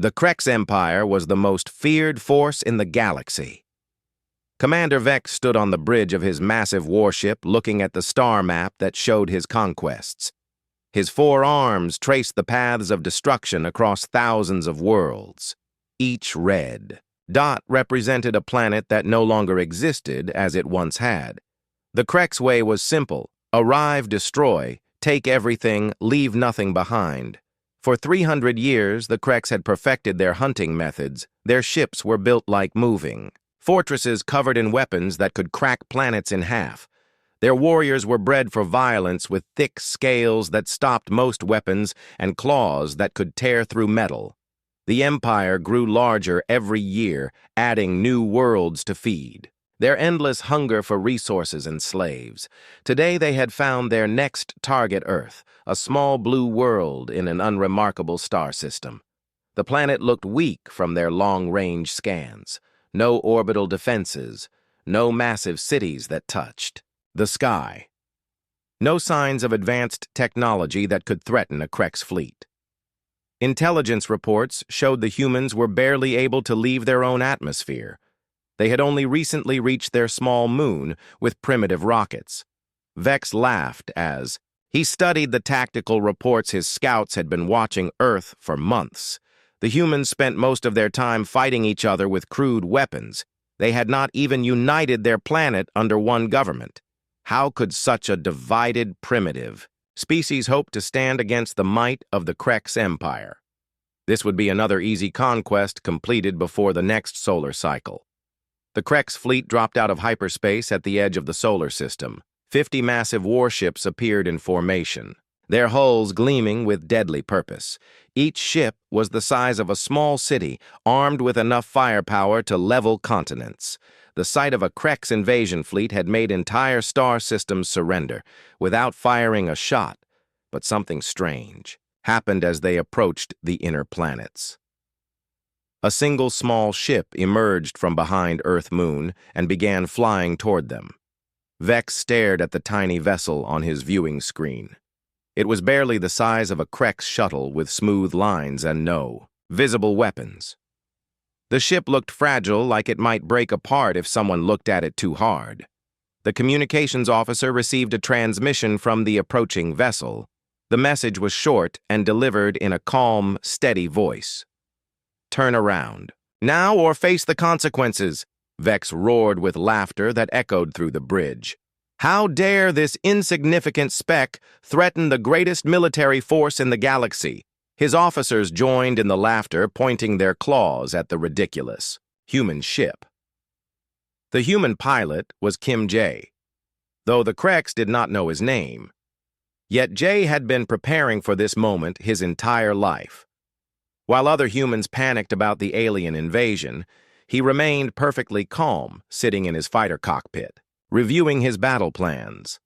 The Krex Empire was the most feared force in the galaxy. Commander Vex stood on the bridge of his massive warship looking at the star map that showed his conquests. His 4 arms traced the paths of destruction across thousands of worlds, each red. Dot represented a planet that no longer existed as it once had. The Krex way was simple: arrive, destroy, take everything, leave nothing behind. For 300 years, the Krex had perfected their hunting methods. Their ships were built like moving fortresses covered in weapons that could crack planets in half. Their warriors were bred for violence with thick scales that stopped most weapons and claws that could tear through metal. The Empire grew larger every year, adding new worlds to feed. Their endless hunger for resources and slaves. Today they had found their next target, Earth, a small blue world in an unremarkable star system. The planet looked weak from their long-range scans. No orbital defenses, no massive cities that touched the sky. No signs of advanced technology that could threaten a Krex fleet. Intelligence reports showed the humans were barely able to leave their own atmosphere. They had only recently reached their small moon with primitive rockets. Vex laughed as he studied the tactical reports. His scouts had been watching Earth for months. The humans spent most of their time fighting each other with crude weapons. They had not even united their planet under one government. How could such a divided, primitive species hope to stand against the might of the Krex Empire? This would be another easy conquest completed before the next solar cycle. The Krex fleet dropped out of hyperspace at the edge of the solar system. 50 massive warships appeared in formation, their hulls gleaming with deadly purpose. Each ship was the size of a small city, armed with enough firepower to level continents. The sight of a Krex invasion fleet had made entire star systems surrender, without firing a shot. But something strange happened as they approached the inner planets. A single small ship emerged from behind Earth-Moon and began flying toward them. Vex stared at the tiny vessel on his viewing screen. It was barely the size of a Krex shuttle with smooth lines and no visible weapons. The ship looked fragile, like it might break apart if someone looked at it too hard. The communications officer received a transmission from the approaching vessel. The message was short and delivered in a calm, steady voice. "Turn around. Now or face the consequences," Vex roared with laughter that echoed through the bridge. How dare this insignificant speck threaten the greatest military force in the galaxy? His officers joined in the laughter, pointing their claws at the ridiculous human ship. The human pilot was Kim J, though the Krex did not know his name. Yet Jay had been preparing for this moment his entire life. While other humans panicked about the alien invasion, he remained perfectly calm, sitting in his fighter cockpit, reviewing his battle plans.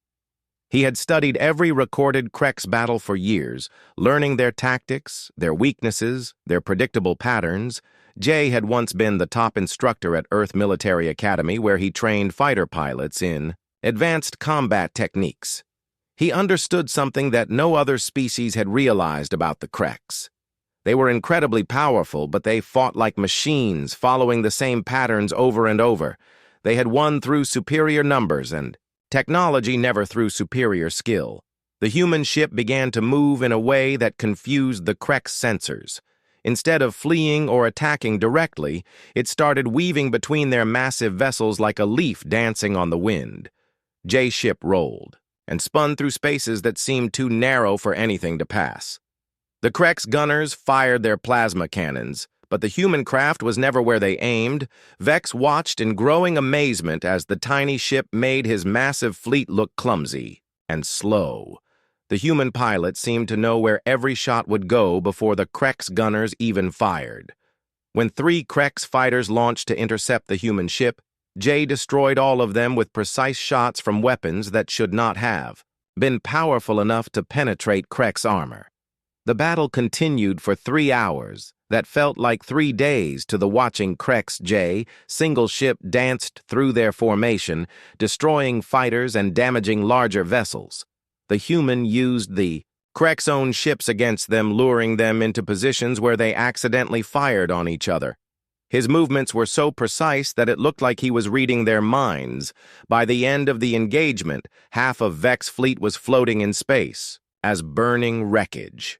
He had studied every recorded Krex battle for years, learning their tactics, their weaknesses, their predictable patterns. Jay had once been the top instructor at Earth Military Academy, where he trained fighter pilots in advanced combat techniques. He understood something that no other species had realized about the Krex. They were incredibly powerful, but they fought like machines, following the same patterns over and over. They had won through superior numbers and technology, never through superior skill. The human ship began to move in a way that confused the Krex sensors. Instead of fleeing or attacking directly, it started weaving between their massive vessels like a leaf dancing on the wind. Jay's ship rolled and spun through spaces that seemed too narrow for anything to pass. The Krex gunners fired their plasma cannons, but the human craft was never where they aimed. Vex watched in growing amazement as the tiny ship made his massive fleet look clumsy and slow. The human pilot seemed to know where every shot would go before the Krex gunners even fired. When 3 Krex fighters launched to intercept the human ship, Jay destroyed all of them with precise shots from weapons that should not have been powerful enough to penetrate Krex armor. The battle continued for 3 hours. That felt like 3 days to the watching Krex. Jay, single ship, danced through their formation, destroying fighters and damaging larger vessels. The human used the Krek's own ships against them, luring them into positions where they accidentally fired on each other. His movements were so precise that it looked like he was reading their minds. By the end of the engagement, half of Vex's fleet was floating in space, as burning wreckage.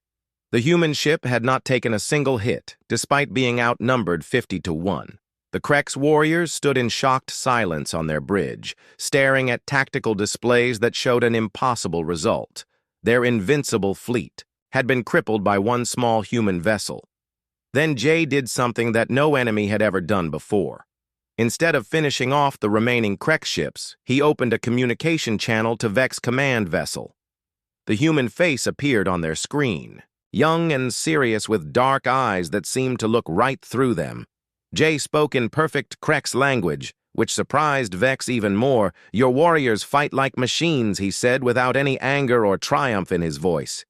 The human ship had not taken a single hit, despite being outnumbered 50-1. The Krek's warriors stood in shocked silence on their bridge, staring at tactical displays that showed an impossible result. Their invincible fleet had been crippled by one small human vessel. Then Jay did something that no enemy had ever done before. Instead of finishing off the remaining Krek ships, he opened a communication channel to Vex's command vessel. The human face appeared on their screen, young and serious with dark eyes that seemed to look right through them. Jay spoke in perfect Krek's language, which surprised Vex even more. "Your warriors fight like machines," he said, without any anger or triumph in his voice.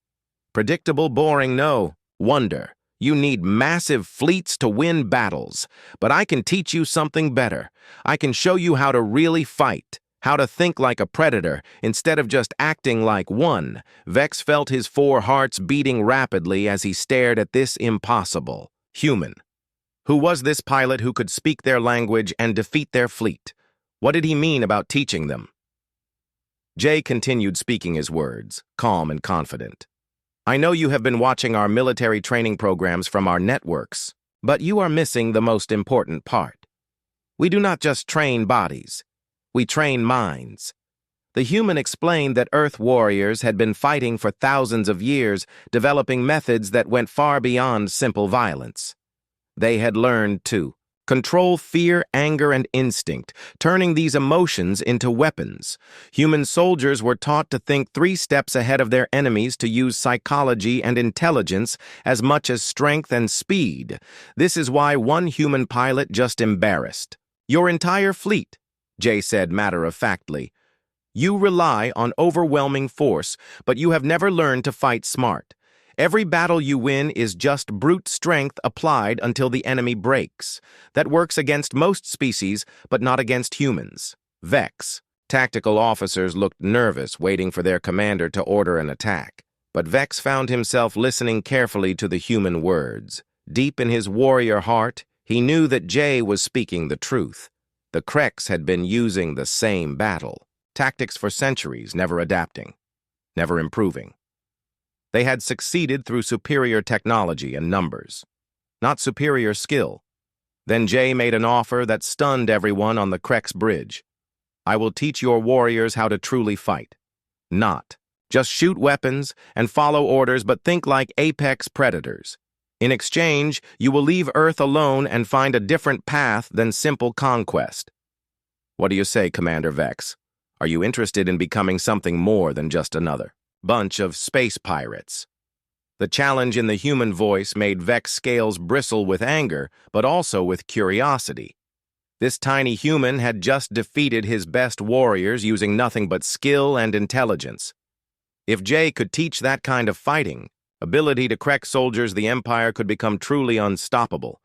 "Predictable, boring, no. Wonder. You need massive fleets to win battles. But I can teach you something better. I can show you how to really fight, how to think like a predator instead of just acting like one." Vex felt his 4 hearts beating rapidly as he stared at this impossible human. Who was this pilot who could speak their language and defeat their fleet? What did he mean about teaching them? Jay continued speaking his words, calm and confident. "I know you have been watching our military training programs from our networks, but you are missing the most important part. We do not just train bodies. We train minds." The human explained that Earth warriors had been fighting for thousands of years, developing methods that went far beyond simple violence. They had learned to control fear, anger, and instinct, turning these emotions into weapons. Human soldiers were taught to think 3 steps ahead of their enemies, to use psychology and intelligence as much as strength and speed. This is why one human pilot just embarrassed your entire fleet, Jay said matter-of-factly. "You rely on overwhelming force, but you have never learned to fight smart. Every battle you win is just brute strength applied until the enemy breaks. That works against most species, but not against humans." Vex. Tactical officers looked nervous, waiting for their commander to order an attack. But Vex found himself listening carefully to the human words. Deep in his warrior heart, he knew that Jay was speaking the truth. The Kreks had been using the same battle tactics for centuries, never adapting, never improving. They had succeeded through superior technology and numbers, not superior skill. Then Jay made an offer that stunned everyone on the Krek's bridge. "I will teach your warriors how to truly fight. Not just shoot weapons and follow orders, but think like apex predators. In exchange, you will leave Earth alone and find a different path than simple conquest." What do you say, Commander Vex? Are you interested in becoming something more than just another bunch of space pirates? The challenge in the human voice made Vex's scales bristle with anger, but also with curiosity. This tiny human had just defeated his best warriors using nothing but skill and intelligence. If Jay could teach that kind of fighting, ability to Krek soldiers, the Empire could become truly unstoppable.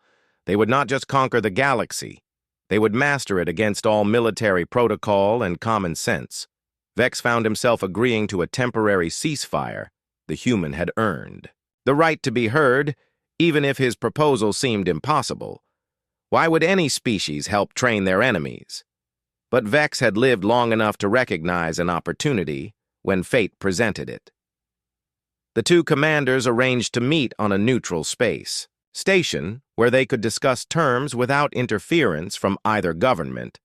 They would not just conquer the galaxy. They would master it against all military protocol and common sense. Vex found himself agreeing to a temporary ceasefire the human had earned. The right to be heard, even if his proposal seemed impossible. Why would any species help train their enemies? But Vex had lived long enough to recognize an opportunity when fate presented it. The 2 commanders arranged to meet on a neutral space station where they could discuss terms without interference from either government.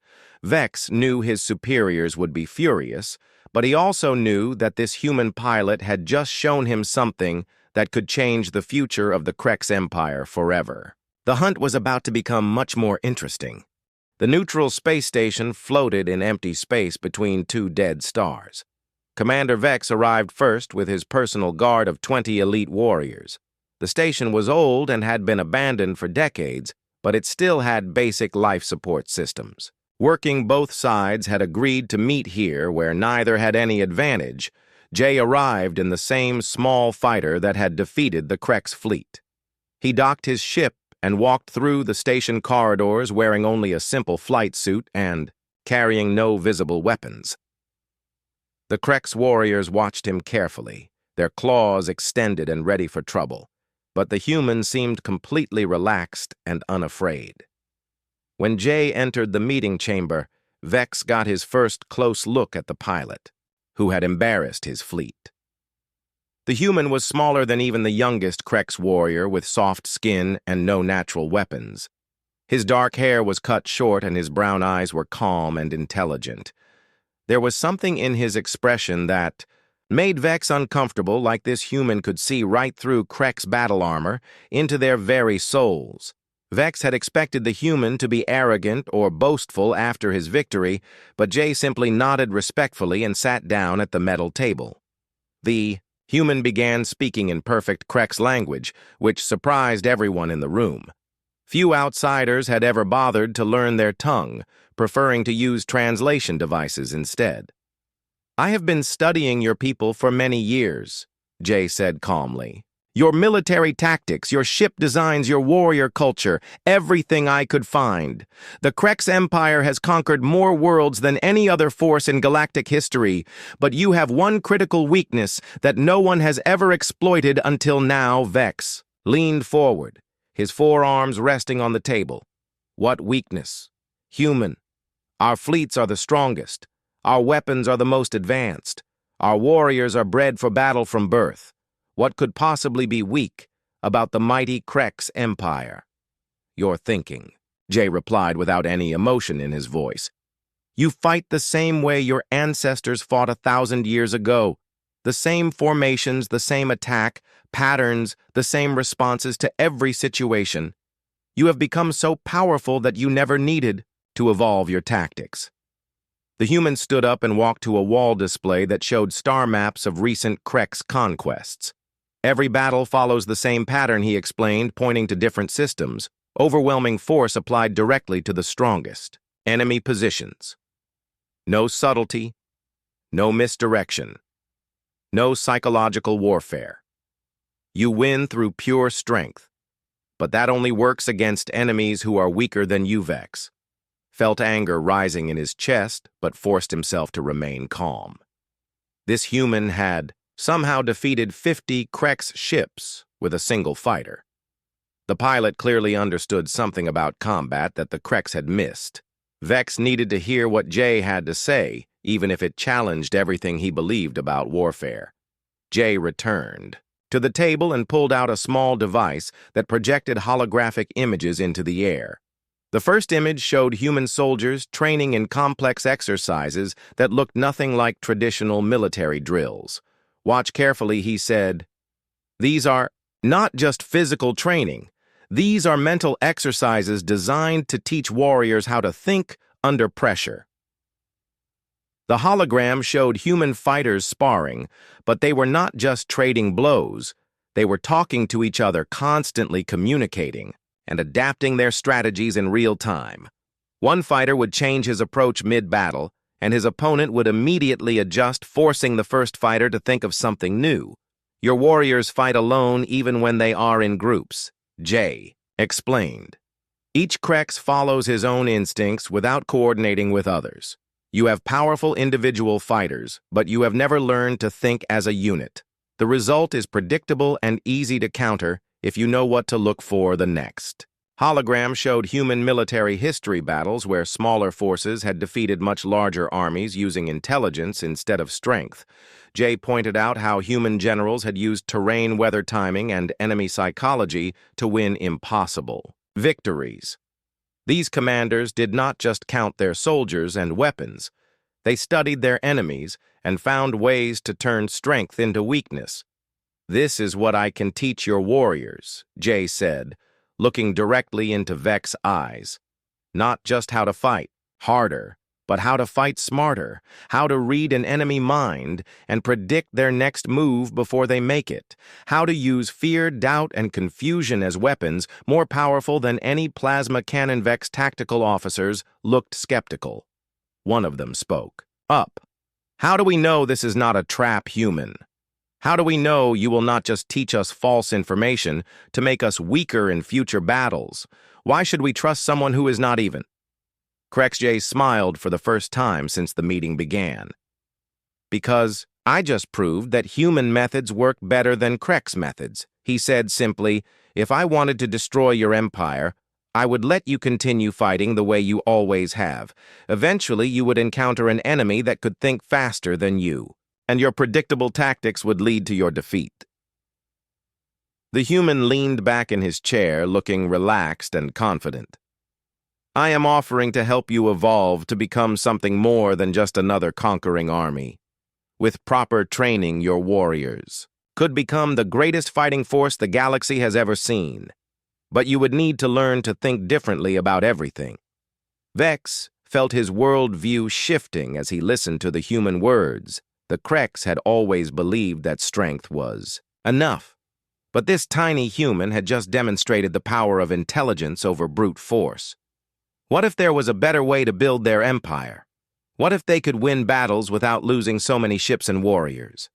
Vex knew his superiors would be furious, but he also knew that this human pilot had just shown him something that could change the future of the Krek's empire forever. The hunt was about to become much more interesting. The neutral space station floated in empty space between 2 dead stars. Commander Vex arrived first with his personal guard of 20 elite warriors. The station was old and had been abandoned for decades, but it still had basic life support systems. Working both sides had agreed to meet here where neither had any advantage. Jay arrived in the same small fighter that had defeated the Krek's fleet. He docked his ship and walked through the station corridors wearing only a simple flight suit and carrying no visible weapons. The Krek's warriors watched him carefully, their claws extended and ready for trouble, but the human seemed completely relaxed and unafraid. When Jay entered the meeting chamber, Vex got his first close look at the pilot, who had embarrassed his fleet. The human was smaller than even the youngest Krex warrior, with soft skin and no natural weapons. His dark hair was cut short and his brown eyes were calm and intelligent. There was something in his expression that made Vex uncomfortable, like this human could see right through Krex battle armor into their very souls. Vex had expected the human to be arrogant or boastful after his victory, but Jay simply nodded respectfully and sat down at the metal table. The human began speaking in perfect Krex language, which surprised everyone in the room. Few outsiders had ever bothered to learn their tongue, preferring to use translation devices instead. "I have been studying your people for many years," Jay said calmly. "Your military tactics, your ship designs, your warrior culture, everything I could find. The Krex Empire has conquered more worlds than any other force in galactic history, but you have one critical weakness that no one has ever exploited until now." Vex leaned forward, his forearms resting on the table. "What weakness?" "Human. Our fleets are the strongest. Our weapons are the most advanced. Our warriors are bred for battle from birth. What could possibly be weak about the mighty Krex Empire?" "You're thinking," Jay replied without any emotion in his voice. "You fight the same way your ancestors fought 1,000 years ago. The same formations, the same attack, patterns, the same responses to every situation. You have become so powerful that you never needed to evolve your tactics." The human stood up and walked to a wall display that showed star maps of recent Krex conquests. "Every battle follows the same pattern," he explained, pointing to different systems. "Overwhelming force applied directly to the strongest. Enemy positions. No subtlety, no misdirection, no psychological warfare. You win through pure strength, but that only works against enemies who are weaker than you." Vex felt anger rising in his chest, but forced himself to remain calm. This human had somehow defeated 50 Krex ships with a single fighter. The pilot clearly understood something about combat that the Krex had missed. Vex needed to hear what Jay had to say, even if it challenged everything he believed about warfare. Jay returned to the table and pulled out a small device that projected holographic images into the air. The first image showed human soldiers training in complex exercises that looked nothing like traditional military drills. "Watch carefully," he said. "These are not just physical training. These are mental exercises designed to teach warriors how to think under pressure." The hologram showed human fighters sparring, but they were not just trading blows. They were talking to each other, constantly communicating and adapting their strategies in real time. One fighter would change his approach mid-battle, and his opponent would immediately adjust, forcing the first fighter to think of something new. "Your warriors fight alone even when they are in groups," Jay explained. "Each Krex follows his own instincts without coordinating with others. You have powerful individual fighters, but you have never learned to think as a unit. The result is predictable and easy to counter if you know what to look for the next." Hologram showed human military history battles where smaller forces had defeated much larger armies using intelligence instead of strength. Jay pointed out how human generals had used terrain weather timing and enemy psychology to win impossible victories. These commanders did not just count their soldiers and weapons. They studied their enemies and found ways to turn strength into weakness. "This is what I can teach your warriors," Jay said, looking directly into Vex's eyes. "Not just how to fight harder, but how to fight smarter, how to read an enemy mind and predict their next move before they make it, how to use fear, doubt, and confusion as weapons more powerful than any plasma cannon." Vex tactical officers looked skeptical. One of them spoke up. "How do we know this is not a trap, human? How do we know you will not just teach us false information to make us weaker in future battles? Why should we trust someone who is not even?" Krex Jay smiled for the first time since the meeting began. "Because I just proved that human methods work better than Krek's methods. He said simply, if I wanted to destroy your empire, I would let you continue fighting the way you always have. Eventually, you would encounter an enemy that could think faster than you, and your predictable tactics would lead to your defeat. The human leaned back in his chair, looking relaxed and confident. I am offering to help you evolve to become something more than just another conquering army. With proper training, your warriors could become the greatest fighting force the galaxy has ever seen. But you would need to learn to think differently about everything. Vex felt his worldview shifting as he listened to the human words. The Kreks had always believed that strength was enough. But this tiny human had just demonstrated the power of intelligence over brute force. What if there was a better way to build their empire? What if they could win battles without losing so many ships and warriors?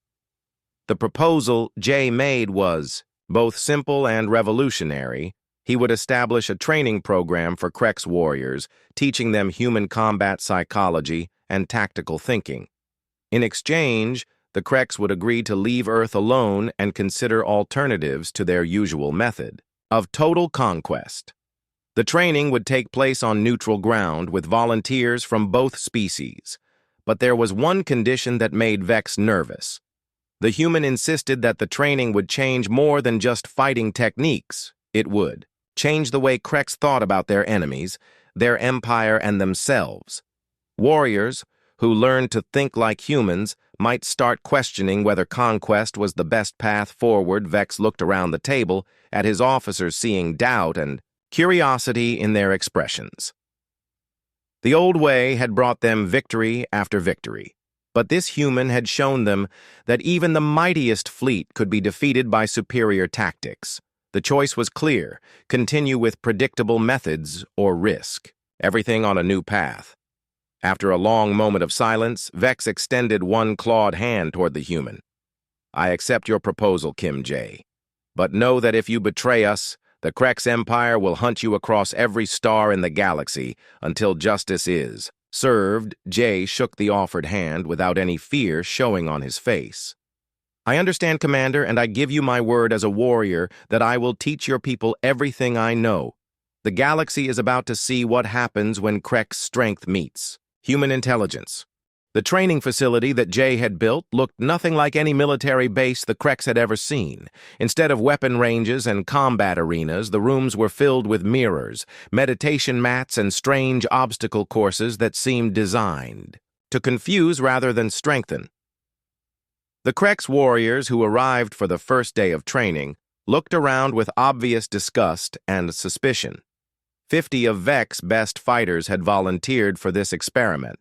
The proposal Jay made was both simple and revolutionary. He would establish a training program for Krek's warriors, teaching them human combat psychology and tactical thinking. In exchange, the Kreks would agree to leave Earth alone and consider alternatives to their usual method of total conquest. The training would take place on neutral ground with volunteers from both species. But there was one condition that made Vex nervous. The human insisted that the training would change more than just fighting techniques. It would change the way Kreks thought about their enemies, their empire, and themselves. Warriors, who learned to think like humans, might start questioning whether conquest was the best path forward. Vex looked around the table at his officers, seeing doubt and curiosity in their expressions. The old way had brought them victory after victory, but this human had shown them that even the mightiest fleet could be defeated by superior tactics. The choice was clear: continue with predictable methods or risk everything on a new path. After a long moment of silence, Vex extended one clawed hand toward the human. I accept your proposal, Kim J. But know that if you betray us, the Kreks Empire will hunt you across every star in the galaxy until justice is served. Jay shook the offered hand without any fear showing on his face. I understand, Commander, and I give you my word as a warrior that I will teach your people everything I know. The galaxy is about to see what happens when Krek's strength meets human intelligence. The training facility that Jay had built looked nothing like any military base the Kreks had ever seen. Instead of weapon ranges and combat arenas, the rooms were filled with mirrors, meditation mats, and strange obstacle courses that seemed designed to confuse rather than strengthen. The Kreks warriors who arrived for the first day of training looked around with obvious disgust and suspicion. 50 of Vex's best fighters had volunteered for this experiment.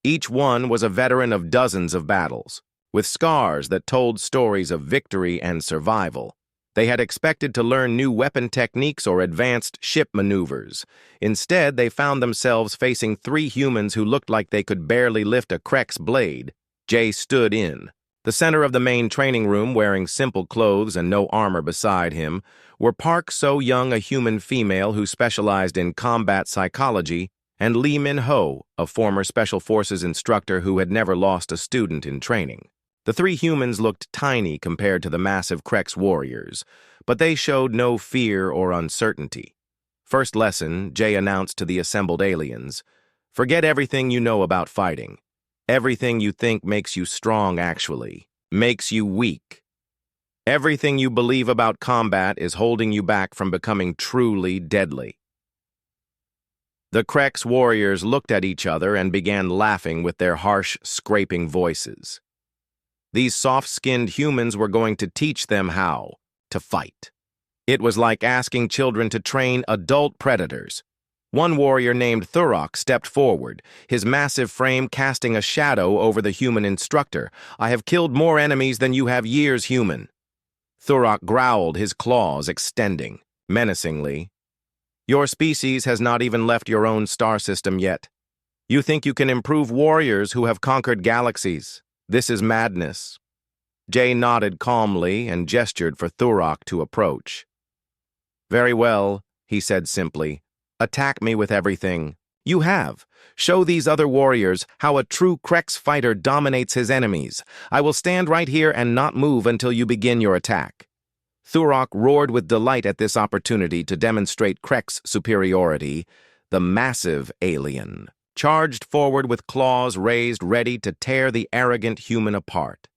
Each one was a veteran of dozens of battles, with scars that told stories of victory and survival. They had expected to learn new weapon techniques or advanced ship maneuvers. Instead, they found themselves facing 3 humans who looked like they could barely lift a Krek's blade. Jay stood in the center of the main training room, wearing simple clothes and no armor beside him, were Park So-young, a human female who specialized in combat psychology, and Lee Min-ho, a former Special Forces instructor who had never lost a student in training. The 3 humans looked tiny compared to the massive Kreks warriors, but they showed no fear or uncertainty. First lesson, Jay announced to the assembled aliens, forget everything you know about fighting. Everything you think makes you strong actually makes you weak. Everything you believe about combat is holding you back from becoming truly deadly. The Kreks warriors looked at each other and began laughing with their harsh, scraping voices. These soft-skinned humans were going to teach them how to fight. It was like asking children to train adult predators. One warrior named Thurok stepped forward, his massive frame casting a shadow over the human instructor. I have killed more enemies than you have years, human. Thurok growled, his claws extending menacingly. Your species has not even left your own star system yet. You think you can improve warriors who have conquered galaxies. This is madness. Jay nodded calmly and gestured for Thurok to approach. Very well, he said simply. Attack me with everything You have. Show these other warriors how a true Krex fighter dominates his enemies. I will stand right here and not move until you begin your attack." Thurok roared with delight at this opportunity to demonstrate Krex superiority. The massive alien charged forward with claws raised, ready to tear the arrogant human apart.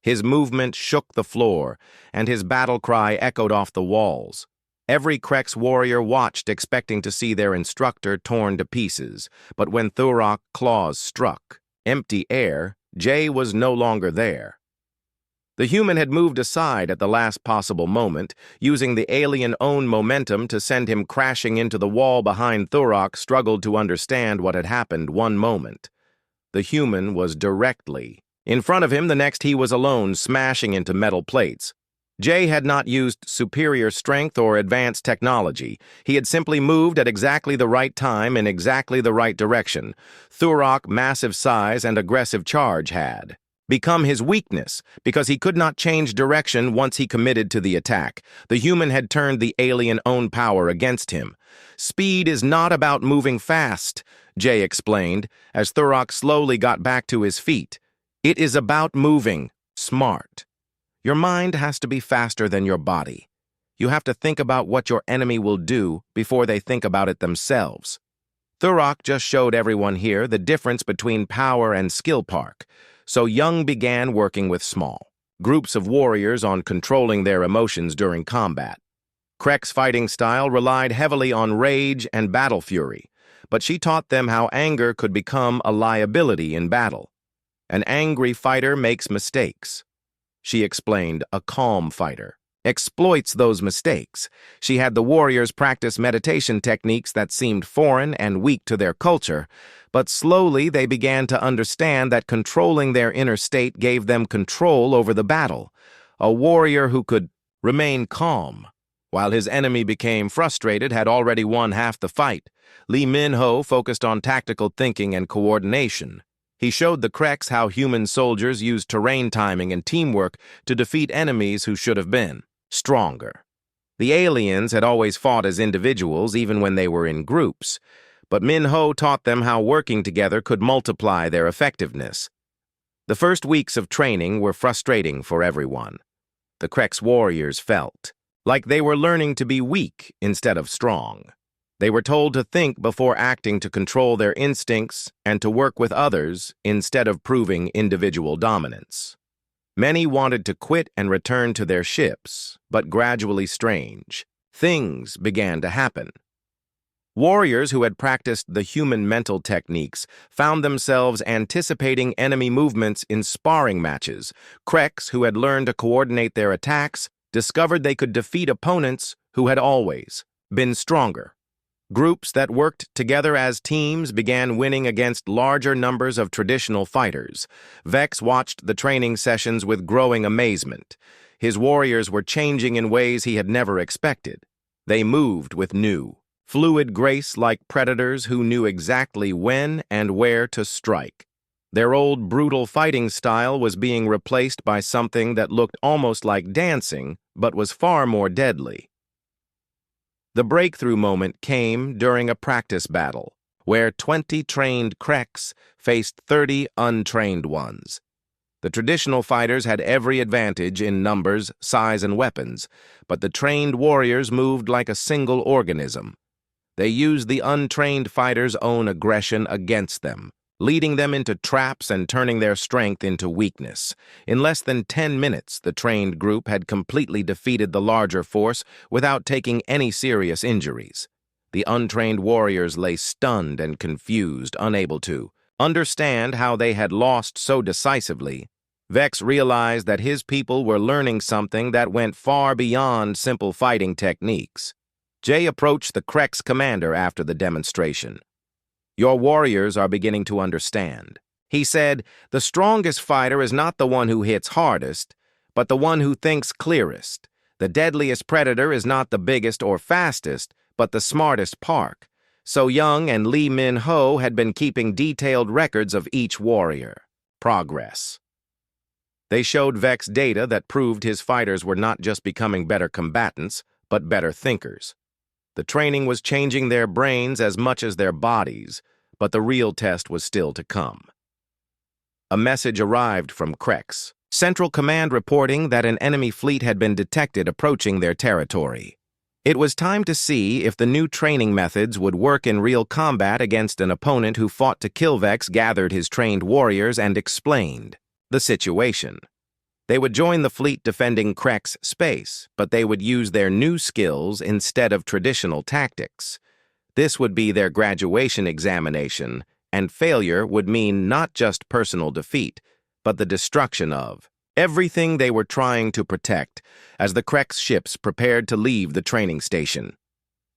His movement shook the floor, and his battle cry echoed off the walls. Every Krex warrior watched, expecting to see their instructor torn to pieces. But when Thurok's claws struck empty air, Jay was no longer there. The human had moved aside at the last possible moment, using the alien's own momentum to send him crashing into the wall behind. Thurok struggled to understand what had happened one moment. The human was directly in front of him. The next, he was alone, smashing into metal plates. Jay had not used superior strength or advanced technology. He had simply moved at exactly the right time in exactly the right direction. Thurok's massive size and aggressive charge had become his weakness because he could not change direction once he committed to the attack. The human had turned the alien's own power against him. "Speed is not about moving fast," Jay explained, as Thurok slowly got back to his feet. "It is about moving smart. Your mind has to be faster than your body. You have to think about what your enemy will do before they think about it themselves." Thurok just showed everyone here the difference between power and skill park. So Young began working with small groups of warriors on controlling their emotions during combat. Krex fighting style relied heavily on rage and battle fury, but she taught them how anger could become a liability in battle. An angry fighter makes mistakes. She explained, a calm fighter exploits those mistakes. She had the warriors practice meditation techniques that seemed foreign and weak to their culture, but slowly they began to understand that controlling their inner state gave them control over the battle. A warrior who could remain calm while his enemy became frustrated had already won half the fight. Lee Min-ho focused on tactical thinking and coordination. He showed the Krex how human soldiers use terrain timing and teamwork to defeat enemies who should have been stronger. The aliens had always fought as individuals, even when they were in groups, but Min-ho taught them how working together could multiply their effectiveness. The first weeks of training were frustrating for everyone. The Krex warriors felt like they were learning to be weak instead of strong. They were told to think before acting, to control their instincts, and to work with others instead of proving individual dominance. Many wanted to quit and return to their ships, but gradually strange things began to happen. Warriors who had practiced the human mental techniques found themselves anticipating enemy movements in sparring matches. Krex, who had learned to coordinate their attacks, discovered they could defeat opponents who had always been stronger. Groups that worked together as teams began winning against larger numbers of traditional fighters. Vex watched the training sessions with growing amazement. His warriors were changing in ways he had never expected. They moved with new, fluid grace like predators who knew exactly when and where to strike. Their old brutal fighting style was being replaced by something that looked almost like dancing, but was far more deadly. The breakthrough moment came during a practice battle, where 20 trained Krex faced 30 untrained ones. The traditional fighters had every advantage in numbers, size, and weapons, but the trained warriors moved like a single organism. They used the untrained fighters' own aggression against them, leading them into traps and turning their strength into weakness. In less than 10 minutes, the trained group had completely defeated the larger force without taking any serious injuries. The untrained warriors lay stunned and confused, unable to understand how they had lost so decisively. Vex realized that his people were learning something that went far beyond simple fighting techniques. Jay approached the Krex commander after the demonstration. "Your warriors are beginning to understand," he said. "The strongest fighter is not the one who hits hardest, but the one who thinks clearest. The deadliest predator is not the biggest or fastest, but the smartest park." So Young and Lee Min-ho had been keeping detailed records of each warrior progress. They showed Vex data that proved his fighters were not just becoming better combatants, but better thinkers. The training was changing their brains as much as their bodies. but the real test was still to come. A message arrived from Krex, Central Command reporting that an enemy fleet had been detected approaching their territory. It was time to see if the new training methods would work in real combat against an opponent who fought to kill. Vex gathered his trained warriors and explained the situation. They would join the fleet defending Krex space, but they would use their new skills instead of traditional tactics. This would be their graduation examination, and failure would mean not just personal defeat, but the destruction of everything they were trying to protect as the Krex ships prepared to leave the training station.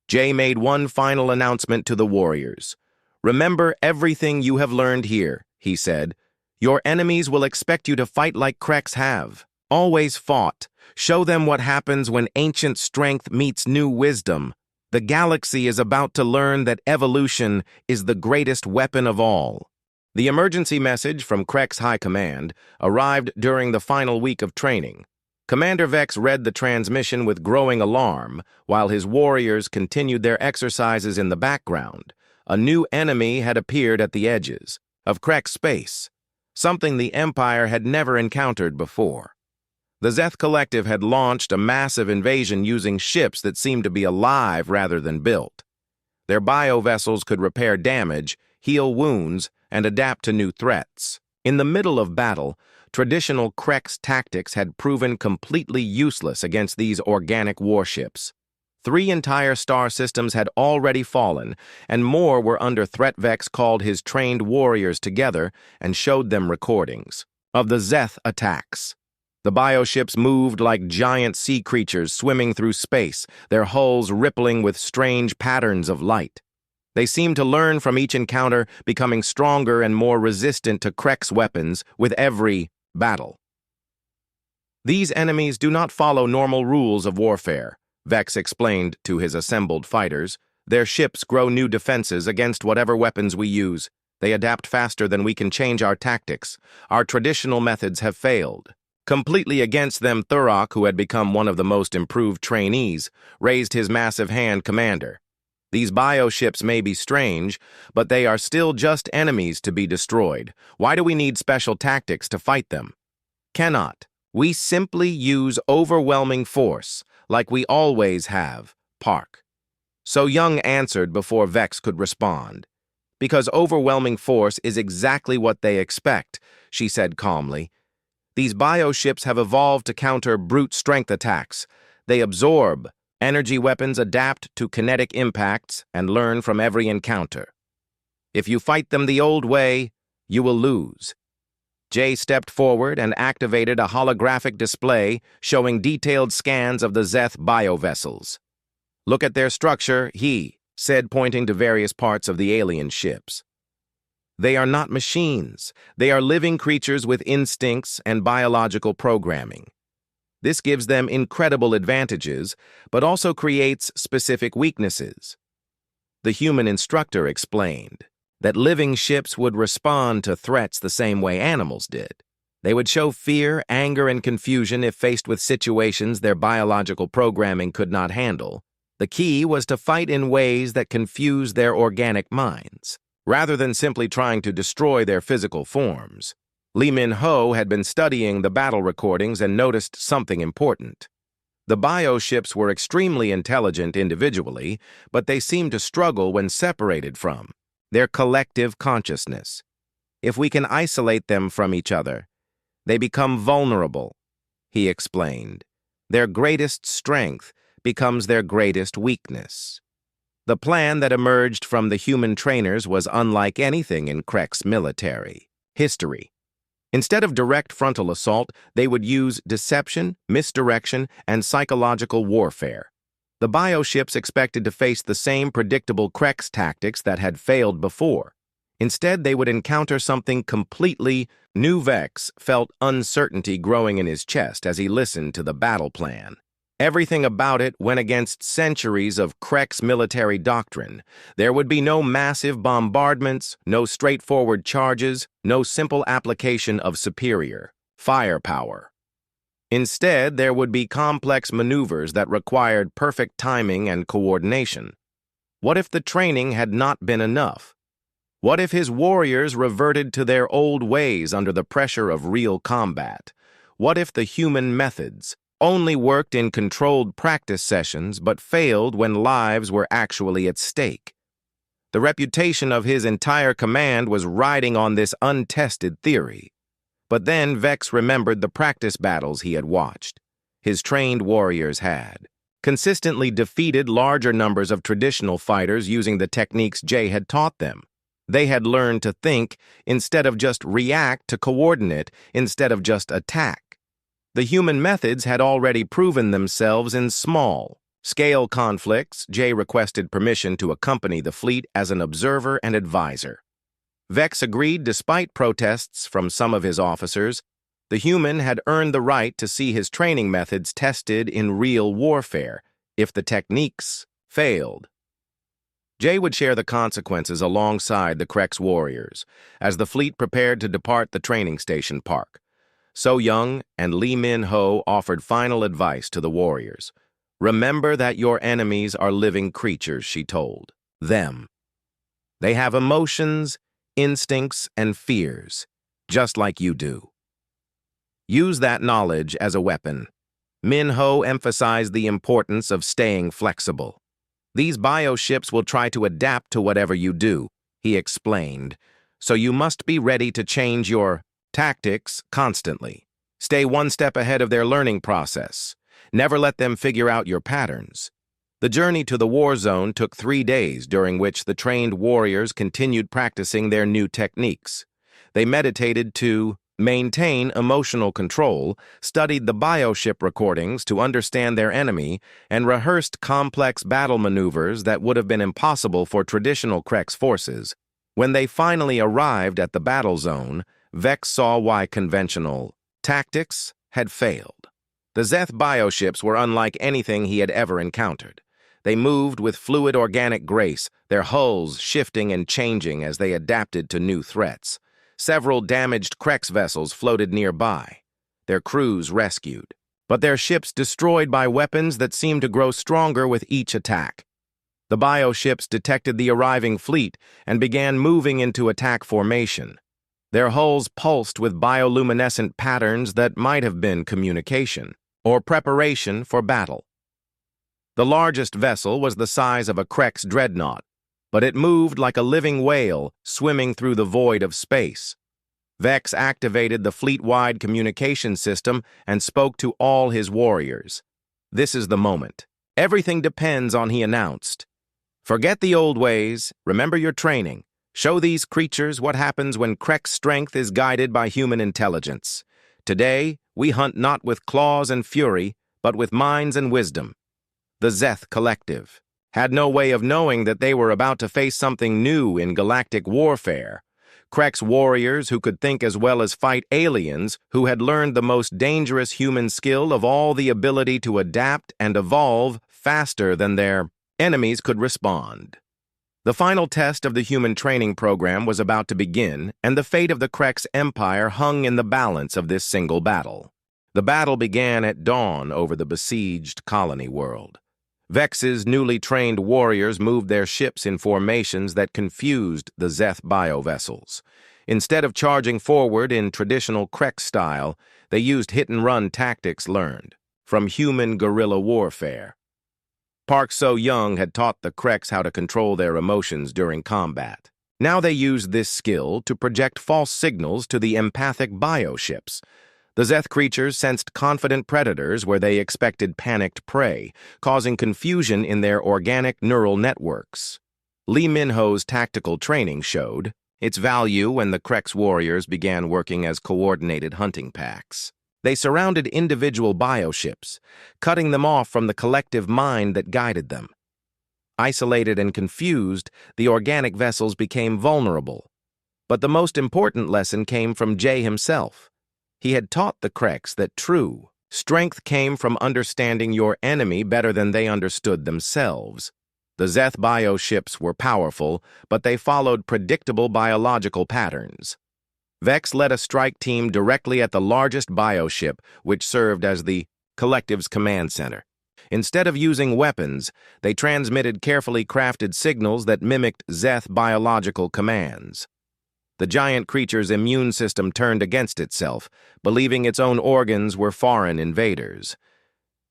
Jay made one final announcement to the warriors. "Remember everything you have learned here," he said. "Your enemies will expect you to fight like Krex have. Always fought. Show them what happens when ancient strength meets new wisdom. The galaxy is about to learn that evolution is the greatest weapon of all." The emergency message from Krex High Command arrived during the final week of training. Commander Vex read the transmission with growing alarm while his warriors continued their exercises in the background. A new enemy had appeared at the edges of Krex space, something the Empire had never encountered before. The Zeth Collective had launched a massive invasion using ships that seemed to be alive rather than built. Their biovessels could repair damage, heal wounds, and adapt to new threats. In the middle of battle, traditional Krex tactics had proven completely useless against these organic warships. 3 entire star systems had already fallen, and more were under threat. Vex called his trained warriors together and showed them recordings of the Zeth attacks. The bioships moved like giant sea creatures swimming through space, their hulls rippling with strange patterns of light. They seemed to learn from each encounter, becoming stronger and more resistant to Krex weapons with every battle. "These enemies do not follow normal rules of warfare," Vex explained to his assembled fighters. "Their ships grow new defenses against whatever weapons we use. They adapt faster than we can change our tactics. Our traditional methods have failed." Completely against them, Thurok, who had become one of the most improved trainees, raised his massive hand. "Commander, these bioships may be strange, but they are still just enemies to be destroyed. Why do we need special tactics to fight them? Cannot. We simply use overwhelming force, like we always have, Park." So Young answered before Vex could respond. "Because overwhelming force is exactly what they expect," she said calmly. "These bioships have evolved to counter brute strength attacks. They absorb energy weapons, adapt to kinetic impacts, and learn from every encounter. If you fight them the old way, you will lose." Jay stepped forward and activated a holographic display showing detailed scans of the Zeth biovessels. "Look at their structure," he said, pointing to various parts of the alien ships. "They are not machines. They are living creatures with instincts and biological programming. This gives them incredible advantages, but also creates specific weaknesses." The human instructor explained that living ships would respond to threats the same way animals did. They would show fear, anger, and confusion if faced with situations their biological programming could not handle. The key was to fight in ways that confused their organic minds, rather than simply trying to destroy their physical forms. Lee Min-ho had been studying the battle recordings and noticed something important. The bioships were extremely intelligent individually, but they seemed to struggle when separated from their collective consciousness. If we can isolate them from each other, they become vulnerable, he explained. Their greatest strength becomes their greatest weakness. The plan that emerged from the human trainers was unlike anything in Krex military history. Instead of direct frontal assault, they would use deception, misdirection, and psychological warfare. The bioships expected to face the same predictable Krex tactics that had failed before. Instead, they would encounter something completely new. Vex felt uncertainty growing in his chest as he listened to the battle plan. Everything about it went against centuries of Krex military doctrine. There would be no massive bombardments, no straightforward charges, no simple application of superior firepower. Instead, there would be complex maneuvers that required perfect timing and coordination. What if the training had not been enough? What if his warriors reverted to their old ways under the pressure of real combat? What if the human methods only worked in controlled practice sessions but failed when lives were actually at stake? The reputation of his entire command was riding on this untested theory. But then Vex remembered the practice battles he had watched. His trained warriors had consistently defeated larger numbers of traditional fighters using the techniques Jay had taught them. They had learned to think instead of just react, to coordinate instead of just attack. The human methods had already proven themselves in small-scale conflicts. Jay requested permission to accompany the fleet as an observer and advisor. Vex agreed despite protests from some of his officers. The human had earned the right to see his training methods tested in real warfare if the techniques failed. Jay would share the consequences alongside the Krex warriors as the fleet prepared to depart the training station park. So Young and Lee Min-ho offered final advice to the warriors. Remember that your enemies are living creatures, she told them. They have emotions, instincts, and fears, just like you do. Use that knowledge as a weapon. Min-ho emphasized the importance of staying flexible. These bioships will try to adapt to whatever you do, he explained, so you must be ready to change your tactics constantly. Stay one step ahead of their learning process. Never let them figure out your patterns. The journey to the war zone took 3 days, during which the trained warriors continued practicing their new techniques. They meditated to maintain emotional control, studied the bioship recordings to understand their enemy, and rehearsed complex battle maneuvers that would have been impossible for traditional Krex forces. When they finally arrived at the battle zone, Vex saw why conventional tactics had failed. The Zeth bioships were unlike anything he had ever encountered. They moved with fluid organic grace, their hulls shifting and changing as they adapted to new threats. Several damaged Krex vessels floated nearby, their crews rescued, but their ships destroyed by weapons that seemed to grow stronger with each attack. The bioships detected the arriving fleet and began moving into attack formation. Their hulls pulsed with bioluminescent patterns that might have been communication or preparation for battle. The largest vessel was the size of a Krex dreadnought, but it moved like a living whale swimming through the void of space. Vex activated the fleet-wide communication system and spoke to all his warriors. This is the moment. Everything depends on, he announced. Forget the old ways, remember your training. Show these creatures what happens when Krex strength is guided by human intelligence. Today, we hunt not with claws and fury, but with minds and wisdom. The Zeth Collective had no way of knowing that they were about to face something new in galactic warfare. Krex warriors who could think as well as fight aliens who had learned the most dangerous human skill of all, the ability to adapt and evolve faster than their enemies could respond. The final test of the human training program was about to begin, and the fate of the Krex Empire hung in the balance of this single battle. The battle began at dawn over the besieged colony world. Vex's newly trained warriors moved their ships in formations that confused the Zeth biovessels. Instead of charging forward in traditional Krex style, they used hit-and-run tactics learned from human guerrilla warfare. Park So-young had taught the Krex how to control their emotions during combat. Now they used this skill to project false signals to the empathic bioships. The Zeth creatures sensed confident predators where they expected panicked prey, causing confusion in their organic neural networks. Lee Min-ho's tactical training showed its value when the Krex warriors began working as coordinated hunting packs. They surrounded individual bioships, cutting them off from the collective mind that guided them. Isolated and confused, the organic vessels became vulnerable. But the most important lesson came from Jay himself. He had taught the Krex that true strength came from understanding your enemy better than they understood themselves. The Zeth bioships were powerful, but they followed predictable biological patterns. Vex led a strike team directly at the largest bioship, which served as the Collective's command center. Instead of using weapons, they transmitted carefully crafted signals that mimicked Zeth biological commands. The giant creature's immune system turned against itself, believing its own organs were foreign invaders.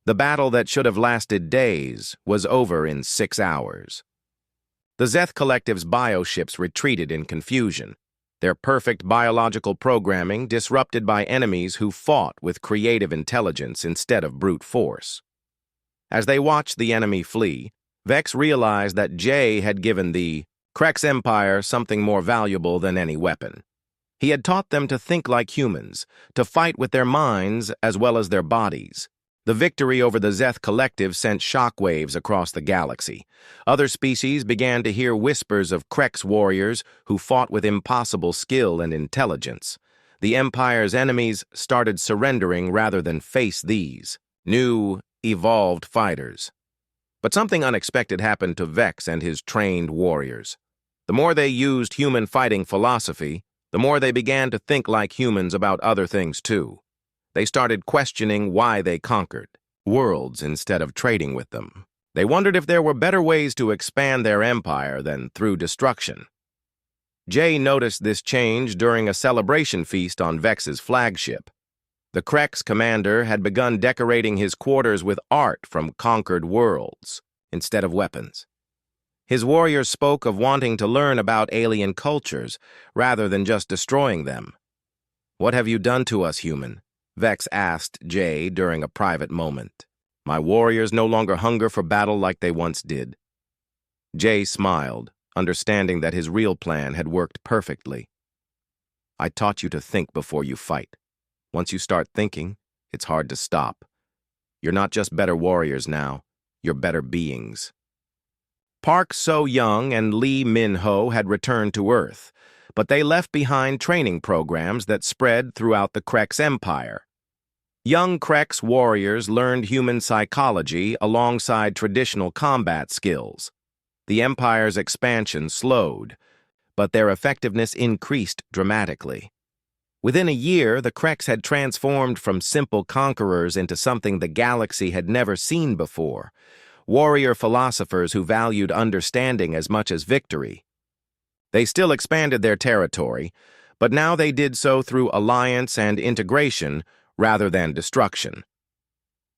The battle that should have lasted days was over in 6 hours. The Zeth Collective's bioships retreated in confusion, their perfect biological programming disrupted by enemies who fought with creative intelligence instead of brute force. As they watched the enemy flee, Vex realized that Jay had given the Krex Empire something more valuable than any weapon. He had taught them to think like humans, to fight with their minds as well as their bodies. The victory over the Zeth Collective sent shockwaves across the galaxy. Other species began to hear whispers of Krex warriors who fought with impossible skill and intelligence. The Empire's enemies started surrendering rather than face these new, evolved fighters. But something unexpected happened to Vex and his trained warriors. The more they used human fighting philosophy, the more they began to think like humans about other things too. They started questioning why they conquered worlds instead of trading with them. They wondered if there were better ways to expand their empire than through destruction. Jay noticed this change during a celebration feast on Vex's flagship. The Krex commander had begun decorating his quarters with art from conquered worlds instead of weapons. His warriors spoke of wanting to learn about alien cultures rather than just destroying them. "What have you done to us, human?" Vex asked Jay during a private moment. "My warriors no longer hunger for battle like they once did." Jay smiled, understanding that his real plan had worked perfectly. "I taught you to think before you fight. Once you start thinking, it's hard to stop. You're not just better warriors now, you're better beings." Park So-young and Lee Min-ho had returned to Earth, but they left behind training programs that spread throughout the Krex Empire. Young Krex warriors learned human psychology alongside traditional combat skills. The Empire's expansion slowed, but their effectiveness increased dramatically. Within a year, the Krex had transformed from simple conquerors into something the galaxy had never seen before, warrior philosophers who valued understanding as much as victory. They still expanded their territory, but now they did so through alliance and integration rather than destruction.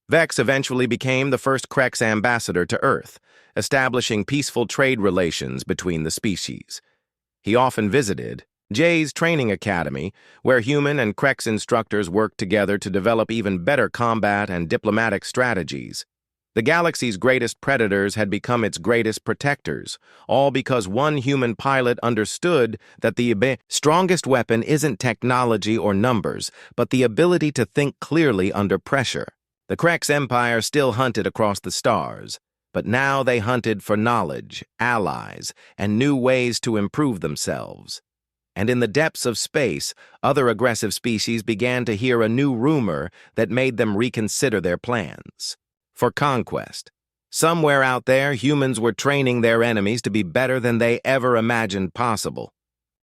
Vex eventually became the first Krex ambassador to Earth, establishing peaceful trade relations between the species. He often visited Jay's training academy, where human and Krex instructors worked together to develop even better combat and diplomatic strategies. The galaxy's greatest predators had become its greatest protectors, all because one human pilot understood that the strongest weapon isn't technology or numbers, but the ability to think clearly under pressure. The Krex Empire still hunted across the stars, but now they hunted for knowledge, allies, and new ways to improve themselves. And in the depths of space, other aggressive species began to hear a new rumor that made them reconsider their plans. For conquest. Somewhere out there, humans were training their enemies to be better than they ever imagined possible.